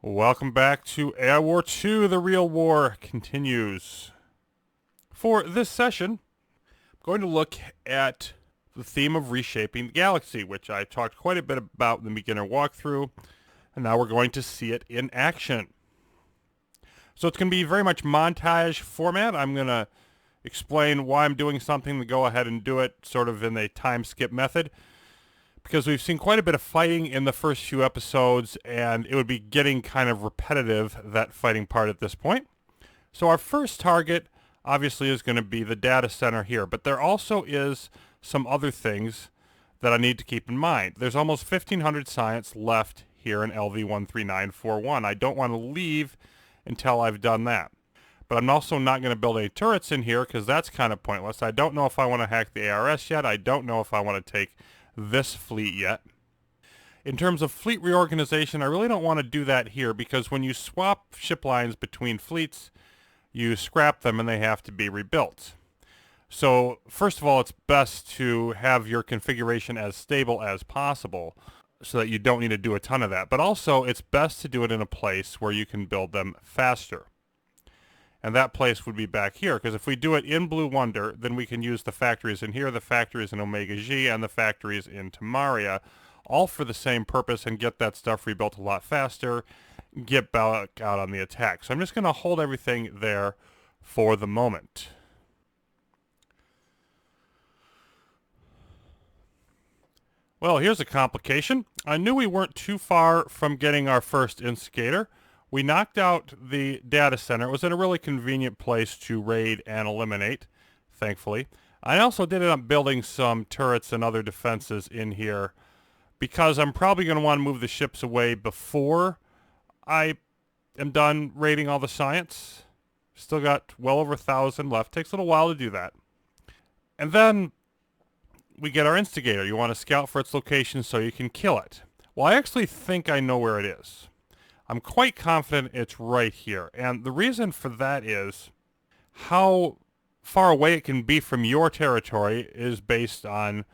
Welcome back to AI War 2. The real war continues. For this session, I'm going to look at the theme of reshaping the galaxy, which I talked quite a bit about in the beginner walkthrough, and now we're going to see it in action. So it's going to be very much montage format. I'm going to explain why I'm doing something, to go ahead and do it sort of in a time skip method, because we've seen quite a bit of fighting in the first few episodes, and it would be getting kind of repetitive, that fighting part at this point. So our first target, obviously, is going to be the data center here, but there also is some other things that I need to keep in mind. There's almost 1,500 science left here in LV13941. I don't want to leave until I've done that. But I'm also not going to build any turrets in here, because that's kind of pointless. I don't know if I want to hack the ARS yet. I don't know if I want to take this fleet yet. In terms of fleet reorganization, I really don't want to do that here, because when you swap ship lines between fleets, you scrap them and they have to be rebuilt. So first of all, it's best to have your configuration as stable as possible so that you don't need to do a ton of that. But also, it's best to do it in a place where you can build them faster. And that place would be back here, because if we do it in Blue Wonder, then we can use the factories in here, the factories in Omega G, and the factories in Tamaria, all for the same purpose, and get that stuff rebuilt a lot faster, get back out on the attack. So I'm just going to hold everything there for the moment. Well, here's a complication. I knew we weren't too far from getting our first instigator. We knocked out the data center. It was in a really convenient place to raid and eliminate, thankfully. I also did end up building some turrets and other defenses in here, because I'm probably going to want to move the ships away before I am done raiding all the science. Still got well over 1,000 left. Takes a little while to do that. And then we get our instigator. You want to scout for its location so you can kill it. Well, I actually think I know where it is. I'm quite confident it's right here. And the reason for that is how far away it can be from your territory is based on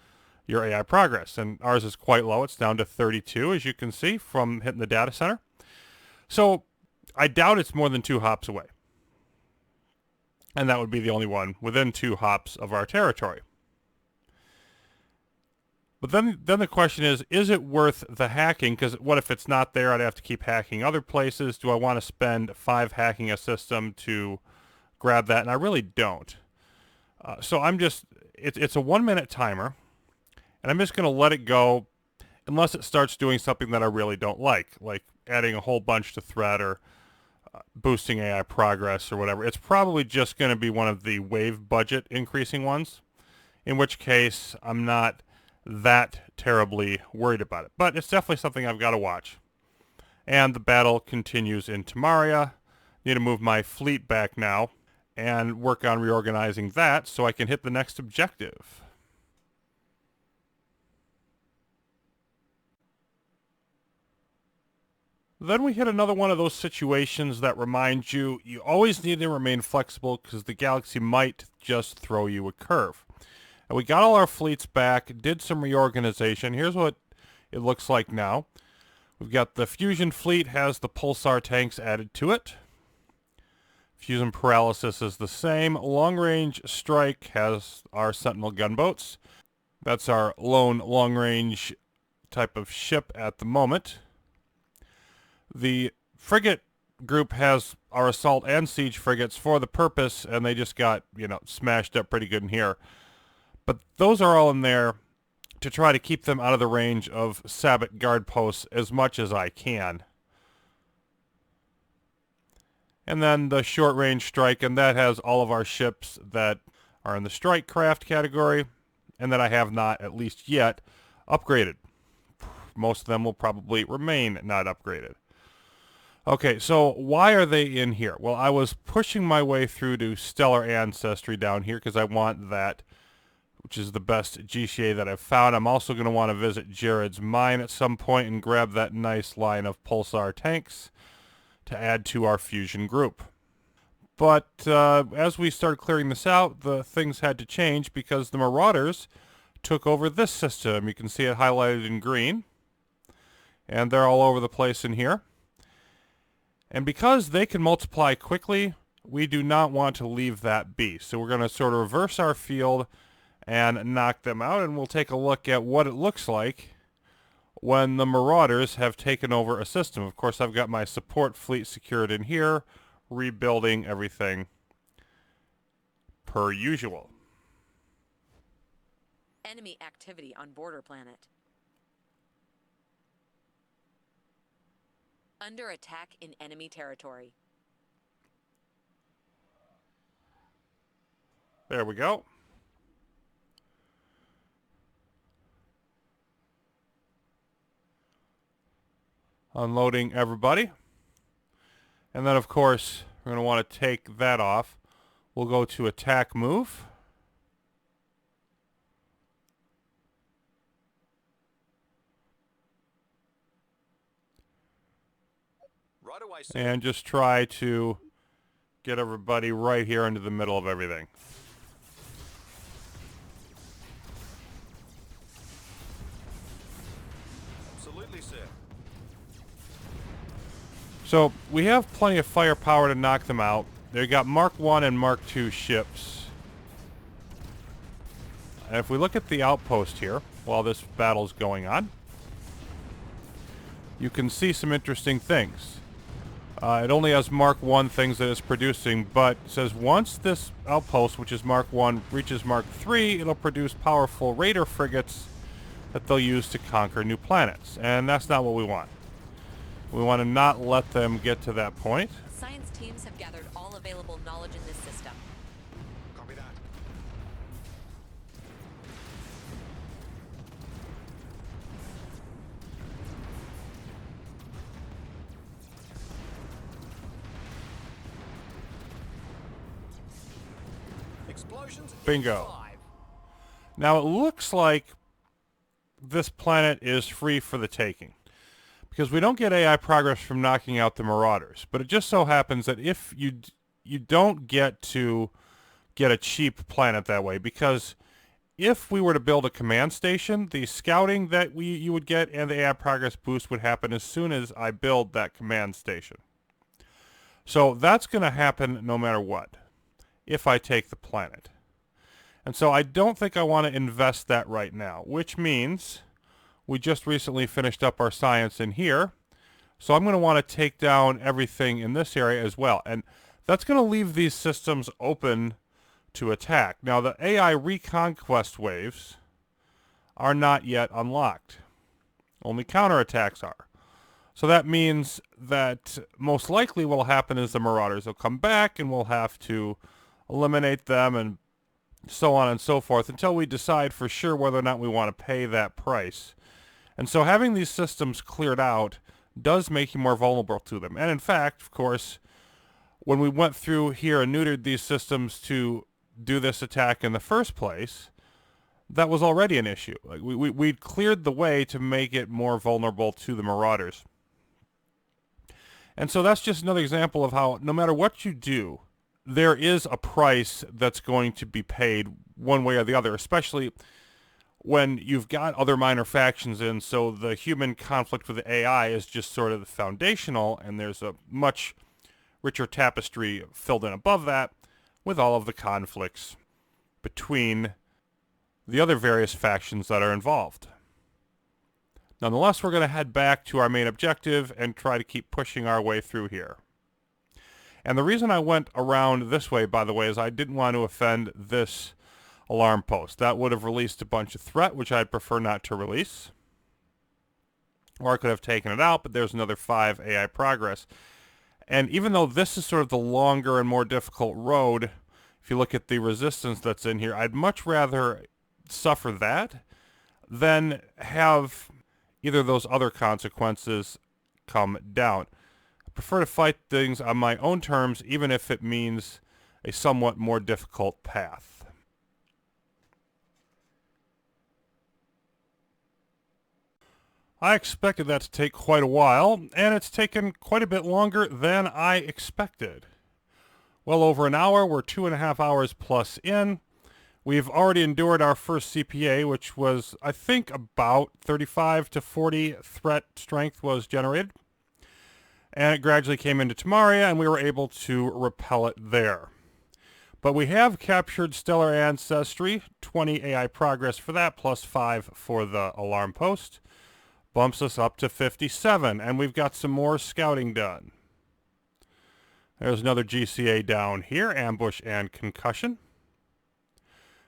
your AI progress. And ours is quite low. It's down to 32, as you can see, from hitting the data center. So I doubt it's more than 2 hops away. And that would be the only one within 2 hops of our territory. But then the question is it worth the hacking? Because what if it's not there? I'd have to keep hacking other places. Do I want to spend 5 hacking a system to grab that? And I really don't. So I'm just, it's a 1-minute timer, and I'm just going to let it go unless it starts doing something that I really don't like adding a whole bunch to threat or boosting AI progress or whatever. It's probably just going to be one of the wave budget increasing ones, in which case I'm not that terribly worried about it. But it's definitely something I've got to watch. And the battle continues in Tamaria. Need to move my fleet back now and work on reorganizing that so I can hit the next objective. Then we hit another one of those situations that remind you always need to remain flexible, because the galaxy might just throw you a curve. And we got all our fleets back, did some reorganization. Here's what it looks like now. We've got the fusion fleet has the Pulsar tanks added to it. Fusion paralysis is the same. Long range strike has our Sentinel gunboats. That's our lone long range type of ship at the moment. The frigate group has our assault and siege frigates for the purpose, and they just got, smashed up pretty good in here. But those are all in there to try to keep them out of the range of Sabbat guard posts as much as I can. And then the short-range strike, and that has all of our ships that are in the strike craft category, and that I have not, at least yet, upgraded. Most of them will probably remain not upgraded. Okay, so why are they in here? Well, I was pushing my way through to Stellar Ancestry down here, because I want that, which is the best GCA that I've found. I'm also going to want to visit Jared's mine at some point and grab that nice line of Pulsar tanks to add to our fusion group. But as we started clearing this out, the things had to change, because the Marauders took over this system. You can see it highlighted in green, and they're all over the place in here. And because they can multiply quickly, we do not want to leave that be. So we're going to sort of reverse our field and knock them out, and we'll take a look at what it looks like when the Marauders have taken over a system. Of course, I've got my support fleet secured in here, rebuilding everything per usual. Enemy activity on border planet. Under attack in enemy territory. There we go. Unloading everybody. And then, of course, we're going to want to take that off. We'll go to attack move. Right away, sir. And just try to get everybody right here into the middle of everything. Absolutely, sir. So we have plenty of firepower to knock them out. They've got Mark 1 and Mark 2 ships. And if we look at the outpost here, while this battle's going on, you can see some interesting things. It only has Mark 1 things that it's producing, but it says once this outpost, which is Mark 1, reaches Mark 3, it'll produce powerful raider frigates that they'll use to conquer new planets. And that's not what we want. We want to not let them get to that point. Science teams have gathered all available knowledge in this system. Copy that. Explosions. Bingo. 5. Now it looks like this planet is free for the taking, because we don't get AI progress from knocking out the Marauders. But it just so happens that if you don't get to get a cheap planet that way, because if we were to build a command station, the scouting that you would get and the AI progress boost would happen as soon as I build that command station. So that's going to happen no matter what, if I take the planet. And so I don't think I want to invest that right now, which means we just recently finished up our science in here. So I'm going to want to take down everything in this area as well. And that's going to leave these systems open to attack. Now, the AI reconquest waves are not yet unlocked. Only counterattacks are. So that means that most likely what will happen is the Marauders will come back and we'll have to eliminate them and so on and so forth until we decide for sure whether or not we want to pay that price. And so having these systems cleared out does make you more vulnerable to them. And in fact, of course, when we went through here and neutered these systems to do this attack in the first place, that was already an issue. Like we'd cleared the way to make it more vulnerable to the Marauders. And so that's just another example of how no matter what you do, there is a price that's going to be paid one way or the other, especially when you've got other minor factions in. So the human conflict with the AI is just sort of the foundational, and there's a much richer tapestry filled in above that with all of the conflicts between the other various factions that are involved. Nonetheless, we're going to head back to our main objective and try to keep pushing our way through here. And the reason I went around this way, by the way, is I didn't want to offend this alarm post. That would have released a bunch of threat, which I'd prefer not to release. Or I could have taken it out, but there's another 5 AI progress. And even though this is sort of the longer and more difficult road, if you look at the resistance that's in here, I'd much rather suffer that than have either of those other consequences come down. Prefer to fight things on my own terms, even if it means a somewhat more difficult path. I expected that to take quite a while, and it's taken quite a bit longer than I expected. Well over an hour, we're 2.5 hours plus in. We've already endured our first CPA, which was, I think, about 35 to 40 threat strength was generated. and it gradually came into Tamaria, and we were able to repel it there. But we have captured stellar ancestry, 20 AI progress for that, plus 5 for the alarm post. Bumps us up to 57, and we've got some more scouting done. There's another GCA down here, ambush and concussion.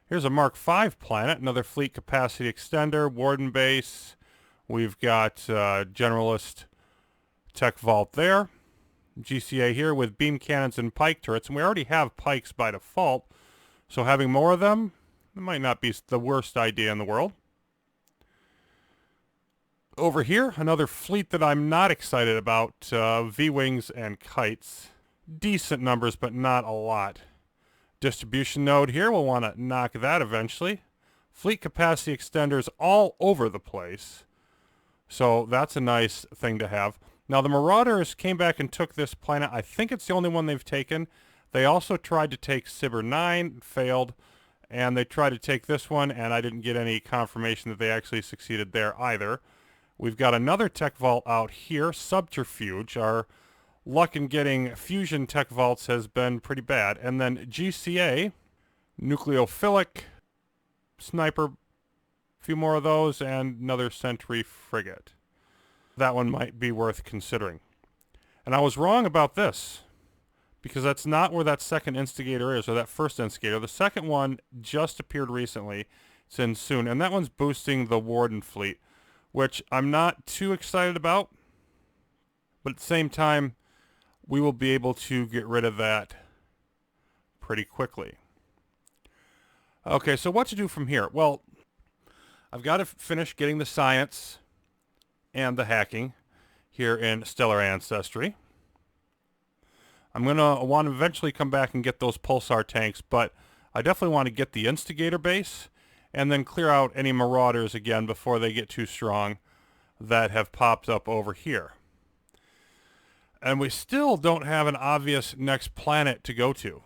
Here's a Mark V planet, another fleet capacity extender, warden base. We've got generalist tech vault there. GCA here with beam cannons and pike turrets, and we already have pikes by default, so having more of them, it might not be the worst idea in the world. Over here, another fleet that I'm not excited about, V-Wings and kites. Decent numbers, but not a lot. Distribution node here, we'll want to knock that eventually. Fleet capacity extenders all over the place, so that's a nice thing to have. Now, the Marauders came back and took this planet. I think it's the only one they've taken. They also tried to take Sibir 9, failed, and they tried to take this one, and I didn't get any confirmation that they actually succeeded there either. We've got another tech vault out here, Subterfuge. Our luck in getting fusion tech vaults has been pretty bad. And then GCA, Nucleophilic, Sniper, a few more of those, and another Sentry frigate. That one might be worth considering. And I was wrong about this, because that's not where that second instigator is, or that first instigator. The second one just appeared recently. It's in soon, and that one's boosting the Warden fleet, which I'm not too excited about. But at the same time, we will be able to get rid of that pretty quickly. Okay, so what to do from here? Well, I've got to finish getting the science and the hacking here in Stellar Ancestry. I'm going to want to eventually come back and get those Pulsar tanks, but I definitely want to get the Instigator base and then clear out any Marauders again before they get too strong that have popped up over here. And we still don't have an obvious next planet to go to.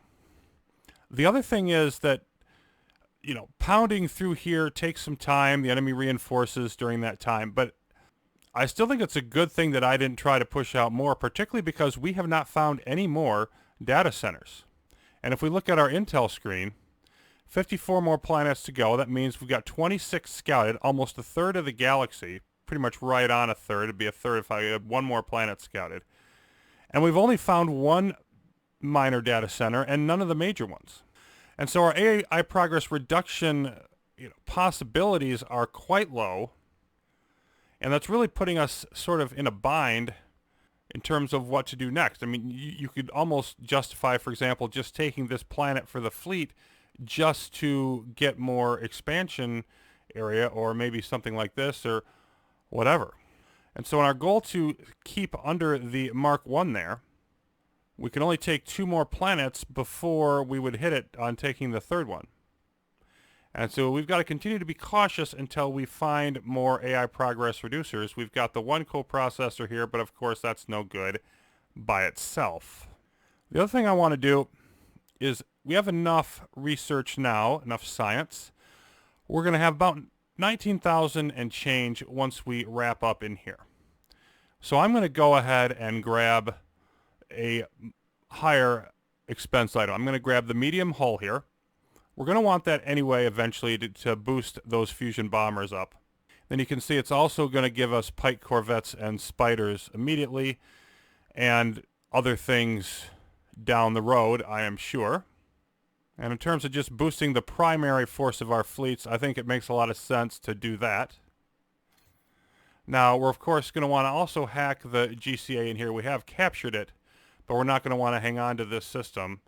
The other thing is that, you know, pounding through here takes some time. The enemy reinforces during that time, but I still think it's a good thing that I didn't try to push out more, particularly because we have not found any more data centers. And if we look at our intel screen, 54 more planets to go. That means we've got 26 scouted, almost a third of the galaxy, pretty much right on a third. It'd be a third if I had one more planet scouted. And we've only found one minor data center and none of the major ones. And so our AI progress reduction possibilities are quite low. And that's really putting us sort of in a bind in terms of what to do next. I mean, you could almost justify, for example, just taking this planet for the fleet just to get more expansion area, or maybe something like this or whatever. And so in our goal to keep under the Mark 1 there, we can only take 2 more planets before we would hit it on taking the third one. And so we've got to continue to be cautious until we find more AI progress reducers. We've got the one coprocessor here, but of course that's no good by itself. The other thing I want to do is we have enough research now, enough science. We're going to have about 19,000 and change once we wrap up in here. So I'm going to go ahead and grab a higher expense item. I'm going to grab the medium hull here. We're going to want that anyway eventually to boost those fusion bombers up. Then you can see it's also going to give us Pike corvettes and spiders immediately, and other things down the road, I am sure. And in terms of just boosting the primary force of our fleets, I think it makes a lot of sense to do that. Now, we're of course going to want to also hack the GCA in here. We have captured it, but we're not going to want to hang on to this system.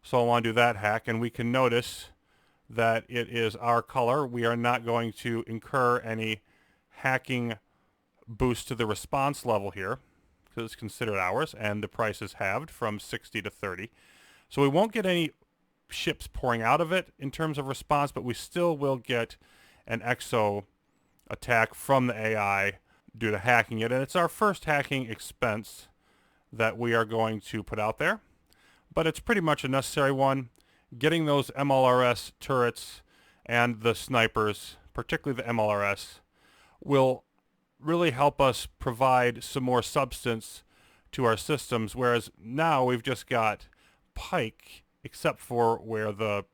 So I want to do that hack, and we can notice that it is our color. We are not going to incur any hacking boost to the response level here, because it's considered ours, and the price is halved from 60 to 30. So we won't get any ships pouring out of it in terms of response, but we still will get an exo attack from the AI due to hacking it. And it's our first hacking expense that we are going to put out there, but it's pretty much a necessary one. Getting those MLRS turrets and the snipers, particularly the MLRS, will really help us provide some more substance to our systems, whereas now we've just got pike, except for where the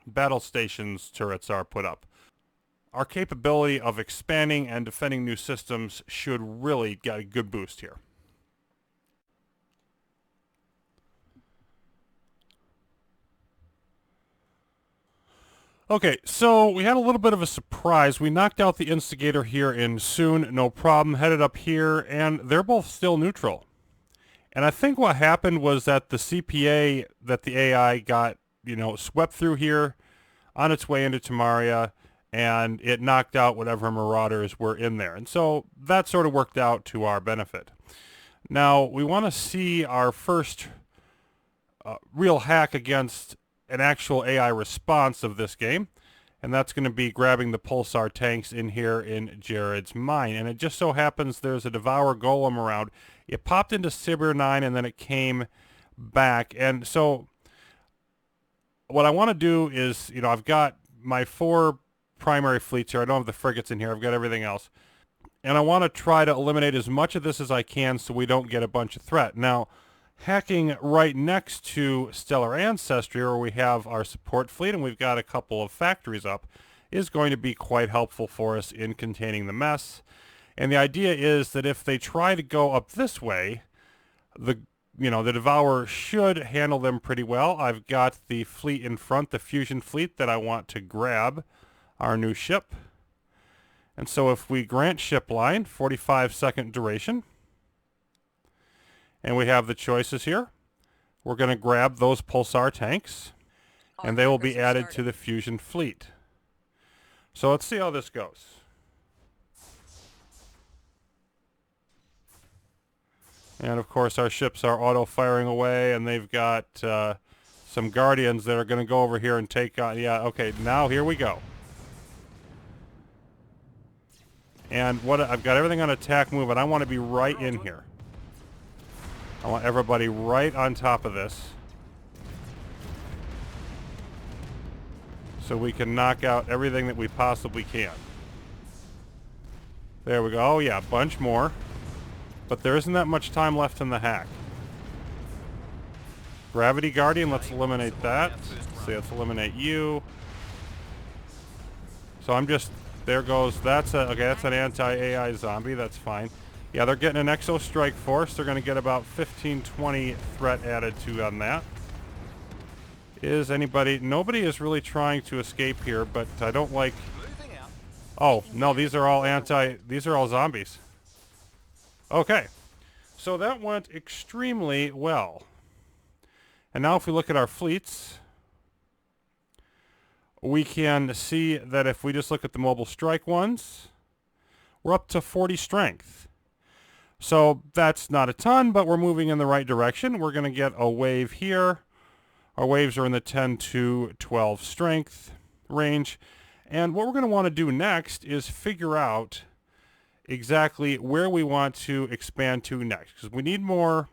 battle stations turrets are put up. Our capability of expanding and defending new systems should really get a good boost here. Okay, so we had a little bit of a surprise. We knocked out the instigator here in soon, no problem, headed up here, and they're both still neutral. And I think what happened was that the CPA that the AI got, swept through here on its way into Tamaria, and it knocked out whatever Marauders were in there. And so that sort of worked out to our benefit. Now, we want to see our first real hack against an actual AI response of this game, and that's going to be grabbing the Pulsar tanks in here in Jared's mine. And it just so happens there's a Devour Golem around. It popped into Sibir 9 and then it came back. And so what I want to do is, I've got my 4 primary fleets here. I don't have the frigates in here. I've got everything else. And I want to try to eliminate as much of this as I can so we don't get a bunch of threat. Now, hacking right next to Stellar Ancestry, where we have our support fleet and we've got a couple of factories up, is going to be quite helpful for us in containing the mess. And the idea is that if they try to go up this way, the Devourer should handle them pretty well. I've got the fleet in front, the fusion fleet, that I want to grab our new ship. And so if we grant ship line, 45-second duration, and we have the choices here. We're going to grab those Pulsar tanks, and they will be added to the fusion fleet. So let's see how this goes. And of course our ships are auto-firing away, and they've got some Guardians that are going to go over here and take on... Yeah, okay, now here we go. And I've got everything on attack move, and I want to be right in here. I want everybody right on top of this, so we can knock out everything that we possibly can. There we go. Oh yeah, a bunch more. But there isn't that much time left in the hack. Gravity Guardian, let's eliminate that. Let's eliminate you. So I'm just... There goes... That's an anti-AI zombie. That's fine. Yeah, they're getting an Exo Strike Force. They're going to get about 15-20 threat added to on that. Is anybody... Nobody is really trying to escape here, but I don't like... Oh, no, these are all zombies. Okay. So that went extremely well. And now if we look at our fleets, we can see that if we just look at the mobile strike ones, we're up to 40 strength. So that's not a ton, but we're moving in the right direction. We're going to get a wave here. Our waves are in the 10 to 12 strength range. And what we're going to want to do next is figure out exactly where we want to expand to next, because we need more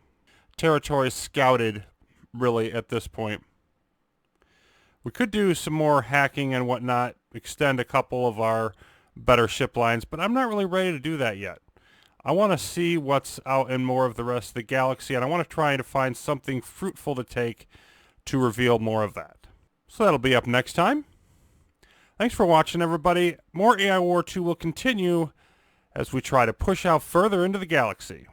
territory scouted, really, at this point. We could do some more hacking and whatnot, extend a couple of our better ship lines, but I'm not really ready to do that yet. I want to see what's out in more of the rest of the galaxy, and I want to try to find something fruitful to take to reveal more of that. So that'll be up next time. Thanks for watching, everybody. More AI War 2 will continue as we try to push out further into the galaxy.